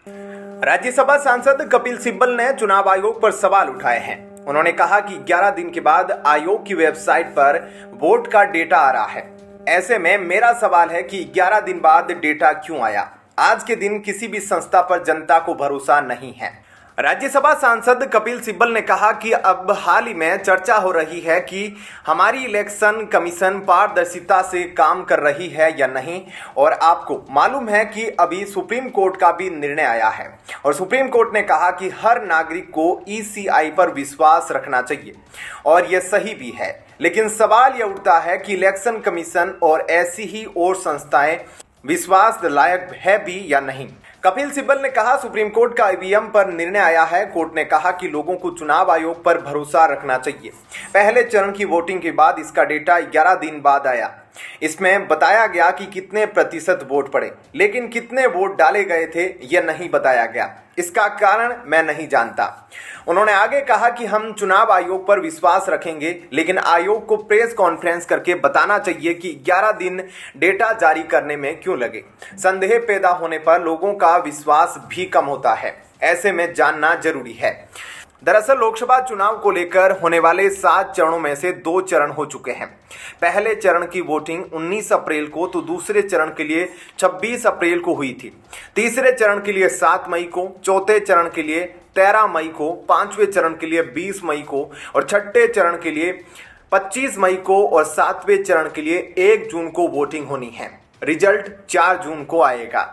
राज्यसभा सांसद कपिल सिब्बल ने चुनाव आयोग पर सवाल उठाए हैं। उन्होंने कहा कि 11 दिन के बाद आयोग की वेबसाइट पर वोट का डेटा आ रहा है। ऐसे में मेरा सवाल है कि 11 दिन बाद डेटा क्यों आया? आज के दिन किसी भी संस्था पर जनता को भरोसा नहीं है। राज्यसभा सांसद कपिल सिब्बल ने कहा कि अब हाल ही में चर्चा हो रही है कि हमारी इलेक्शन कमीशन पारदर्शिता से काम कर रही है या नहीं, और आपको मालूम है कि अभी सुप्रीम कोर्ट का भी निर्णय आया है और सुप्रीम कोर्ट ने कहा कि हर नागरिक को ईसीआई पर विश्वास रखना चाहिए और यह सही भी है। लेकिन सवाल यह उठता है कि इलेक्शन कमीशन और ऐसी ही और संस्थाएं विश्वास लायक है भी या नहीं। कपिल सिब्बल ने कहा, सुप्रीम कोर्ट का ईवीएम पर निर्णय आया है। कोर्ट ने कहा कि लोगों को चुनाव आयोग पर भरोसा रखना चाहिए। पहले चरण की वोटिंग के बाद इसका डेटा 11 दिन बाद आया। इसमें बताया गया कि कितने प्रतिशत वोट पड़े, लेकिन कितने वोट डाले गए थे यह नहीं बताया गया। इसका कारण मैं नहीं जानता। उन्होंने आगे कहा कि हम चुनाव आयोग पर विश्वास रखेंगे, लेकिन आयोग को प्रेस कॉन्फ्रेंस करके बताना चाहिए कि 11 दिन डेटा जारी करने में क्यों लगे। संदेह पैदा होने पर लोगों का विश्वास भी कम होता है। ऐसे में जानना जरूरी है। दरअसल लोकसभा चुनाव को लेकर होने वाले 7 चरणों में से 2 चरण हो चुके हैं। पहले चरण की वोटिंग 19 अप्रैल को तो दूसरे चरण के लिए 26 अप्रैल को हुई थी। तीसरे चरण के लिए 7 मई को, चौथे चरण के लिए 13 मई को, पांचवें चरण के लिए 20 मई को और छठे चरण के लिए 25 मई को और 7वें चरण के लिए 1 जून को वोटिंग होनी है। रिजल्ट 4 जून को आएगा।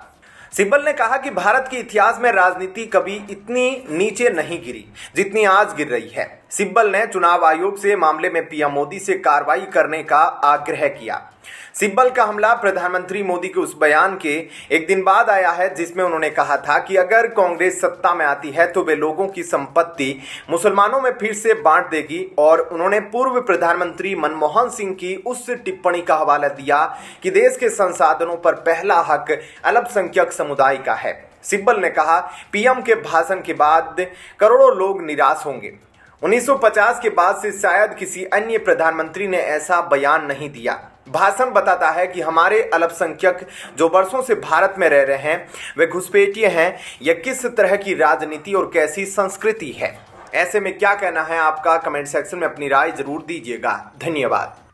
सिब्बल ने कहा कि भारत के इतिहास में राजनीति कभी इतनी नीचे नहीं गिरी जितनी आज गिर रही है। सिब्बल ने चुनाव आयोग से मामले में पीएम मोदी से कार्रवाई करने का आग्रह किया। सिब्बल का हमला प्रधानमंत्री मोदी के उस बयान के एक दिन बाद आया है जिसमें उन्होंने कहा था कि अगर कांग्रेस सत्ता में आती है तो वे लोगों की संपत्ति मुसलमानों में फिर से बांट देगी, और उन्होंने पूर्व प्रधानमंत्री मनमोहन सिंह की उस टिप्पणी का हवाला दिया कि देश के संसाधनों पर पहला हक अल्पसंख्यक समुदाय का है। सिब्बल ने कहा, पीएम के भाषण के बाद करोड़ों लोग निराश होंगे। 1950 के बाद से शायद किसी अन्य प्रधानमंत्री ने ऐसा बयान नहीं दिया। भाषण बताता है कि हमारे अल्पसंख्यक जो वर्षों से भारत में रह रहे हैं वे घुसपैठिए हैं या किस तरह की राजनीति और कैसी संस्कृति है। ऐसे में क्या कहना है आपका? कमेंट सेक्शन में अपनी राय जरूर दीजिएगा। धन्यवाद।